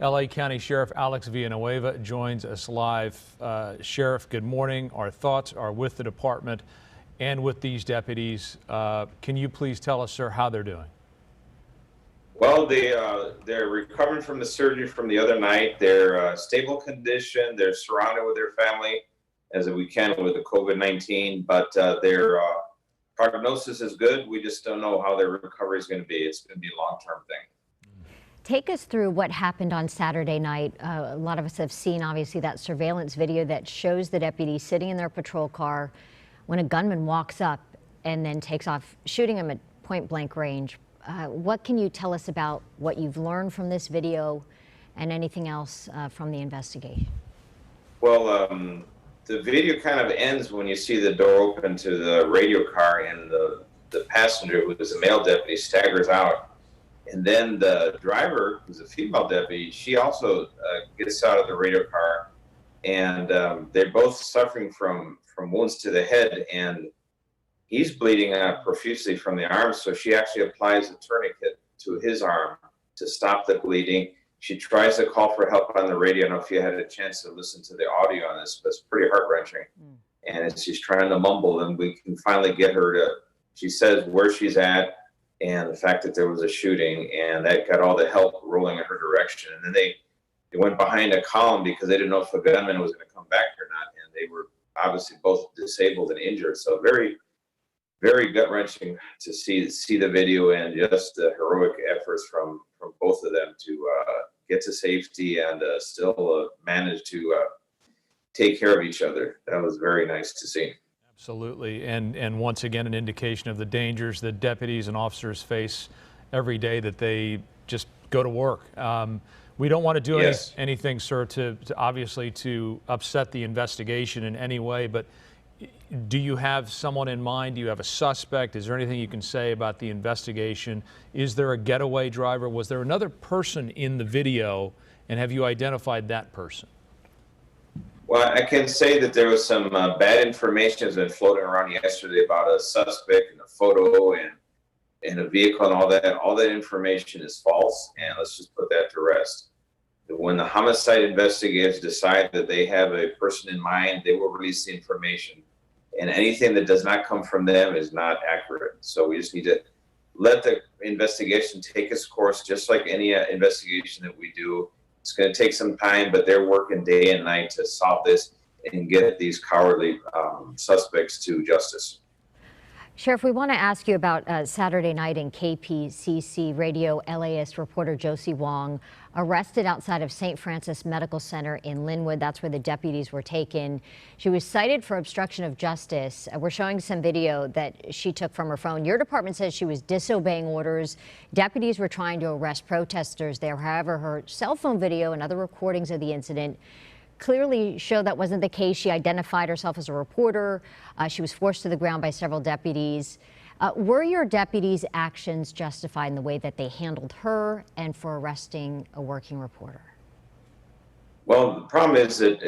LA County Sheriff Alex Villanueva joins us live. Sheriff, good morning. Our thoughts are with the department and with these deputies. Can you please tell us, sir, how they're doing? Well, they're recovering from the surgery from the other night. They're stable condition. They're surrounded with their family as we can with the COVID-19, but their prognosis is good. We just don't know how their recovery is going to be. It's going to be a long-term thing. Take us through what happened on Saturday night. A lot of us have seen, obviously, that surveillance video that shows the deputies sitting in their patrol car when a gunman walks up and then takes off, shooting him at point-blank range. What can you tell us about what you've learned from this video and anything else from the investigation? Well, the video kind of ends when you see the door open to the radio car and the passenger, who is a male deputy, staggers out. And then the driver, who's a female deputy, she also gets out of the radio car, and they're both suffering from wounds to the head, and he's bleeding out profusely from the arm. So she actually applies a tourniquet to his arm to stop the bleeding. She tries to call for help on the radio. I don't know if you had a chance to listen to the audio on this, but it's pretty heart-wrenching. And she's trying to mumble, and we can finally get her to, she says where she's at and the fact that there was a shooting, and that got all the help rolling in her direction. And then they went behind a column because they didn't know if a gunman was going to come back or not, and they were obviously both disabled and injured. So very, very gut-wrenching to see the video and just the heroic efforts from both of them to get to safety and still manage to take care of each other. That was very nice to see. Absolutely, and once again, an indication of the dangers that deputies and officers face every day that they just go to work. We don't want to do anything, sir, to obviously to upset the investigation in any way, but do you have someone in mind? Do you have a suspect? Is there anything you can say about the investigation? Is there a getaway driver? Was there another person in the video, and have you identified that person? Well, I can say that there was some bad information that's been floating around yesterday about a suspect and a photo and a vehicle and all that. All that information is false, and let's just put that to rest. When the homicide investigators decide that they have a person in mind, they will release the information. And anything that does not come from them is not accurate. So we just need to let the investigation take its course, just like any investigation that we do. It's going to take some time, but they're working day and night to solve this and get these cowardly suspects to justice. Sheriff, we want to ask you about Saturday night in KPCC radio. LAist reporter Josie Wong arrested outside of St. Francis Medical Center in Linwood. That's where the deputies were taken. She was cited for obstruction of justice. We're showing some video that she took from her phone. Your department says she was disobeying orders. Deputies were trying to arrest protesters there. However, her cell phone video and other recordings of the incident clearly show that wasn't the case. She identified herself as a reporter. She was forced to the ground by several deputies. Were your deputies' actions justified in the way that they handled her and for arresting a working reporter? Well, the problem is that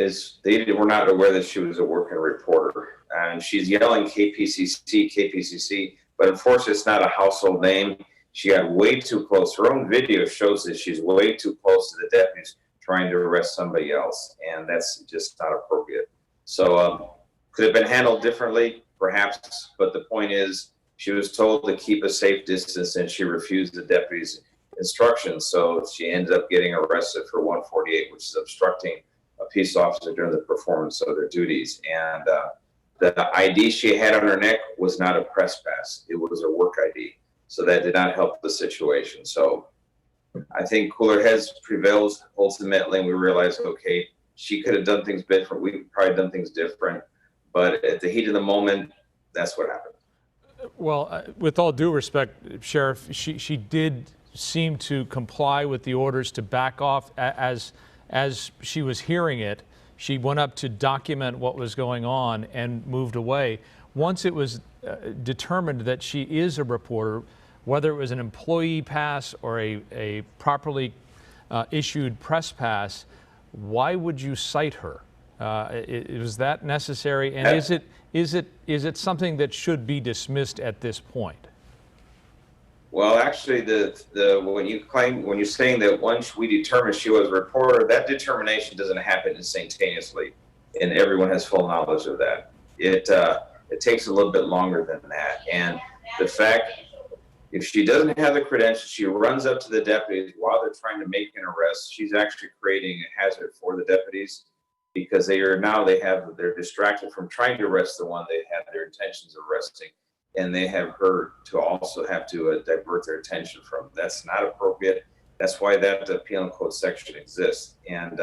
they were not aware that she was a working reporter. And she's yelling KPCC, KPCC, but unfortunately it's not a household name. She got way too close. Her own video shows that she's way too close to the deputies trying to arrest somebody else, and that's just not appropriate. So could have been handled differently, perhaps, but the point is she was told to keep a safe distance and she refused the deputy's instructions, so she ended up getting arrested for 148, which is obstructing a peace officer during the performance of their duties. And the ID she had on her neck was not a press pass, it was a work ID, so that did not help the situation. So I think cooler heads prevails ultimately, and we realized, okay, she could have done things different. We could probably done things different, but at the heat of the moment, that's what happened. Well, with all due respect, Sheriff, she did seem to comply with the orders to back off as she was hearing it. She went up to document what was going on and moved away. Once it was determined that she is a reporter, whether it was an employee pass or a properly issued press pass, why would you cite her? Was that necessary? And is it something that should be dismissed at this point? Well, actually, when you're saying that once we determined she was a reporter, that determination doesn't happen instantaneously, and everyone has full knowledge of that. It takes a little bit longer than that, and the fact, if she doesn't have the credentials, she runs up to the deputies while they're trying to make an arrest. She's actually creating a hazard for the deputies because they're distracted from trying to arrest the one they have their intentions of arresting, and they have her to also have to divert their attention from. That's not appropriate. That's why that penal code section exists. And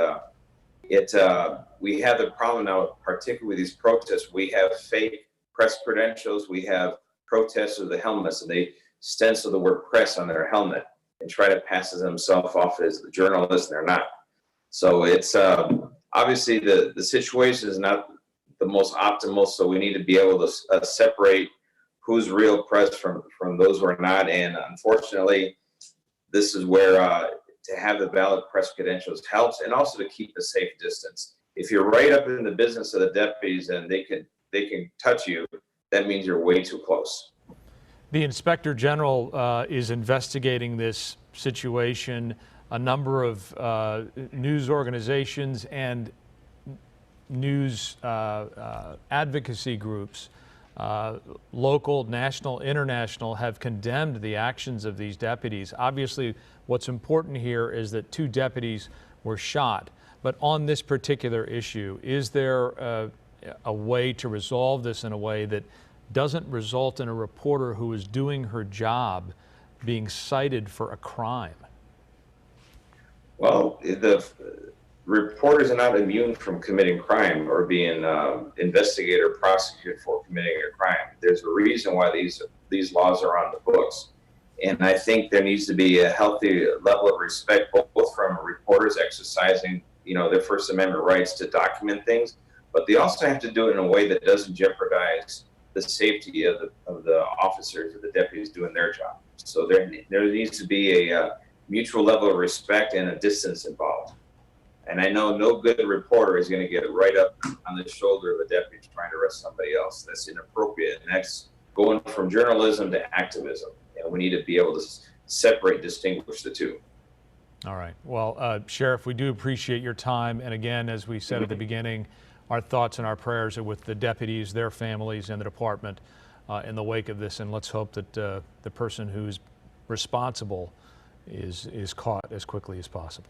we have the problem now, particularly with these protests. We have fake press credentials. We have protests with the helmets, and they stencil the word press on their helmet and try to pass themselves off as the journalist, and they're not. So it's obviously the situation is not the most optimal. So we need to be able to separate who's real press from those who are not. And unfortunately, this is where to have the valid press credentials helps, and also to keep a safe distance. If you're right up in the business of the deputies and they can touch you, that means you're way too close. The Inspector General is investigating this situation. A number of news organizations and news advocacy groups, local, national, international, have condemned the actions of these deputies. Obviously, what's important here is that 2 deputies were shot. But on this particular issue, is there a way to resolve this in a way that doesn't result in a reporter who is doing her job being cited for a crime? Well, the reporters are not immune from committing crime or being investigated or prosecuted for committing a crime. There's a reason why these laws are on the books. And I think there needs to be a healthy level of respect, both from reporters exercising, their First Amendment rights to document things, but they also have to do it in a way that doesn't jeopardize the safety of the officers or the deputies doing their job. So there needs to be a mutual level of respect and a distance involved. And I know no good reporter is going to get right up on the shoulder of a deputy trying to arrest somebody else. That's inappropriate, and that's going from journalism to activism. And we need to be able to separate, distinguish the two. All right. Well, Sheriff, we do appreciate your time. And again, as we said at the beginning, our thoughts and our prayers are with the deputies, their families, and the department in the wake of this. And let's hope that the person who's responsible is caught as quickly as possible.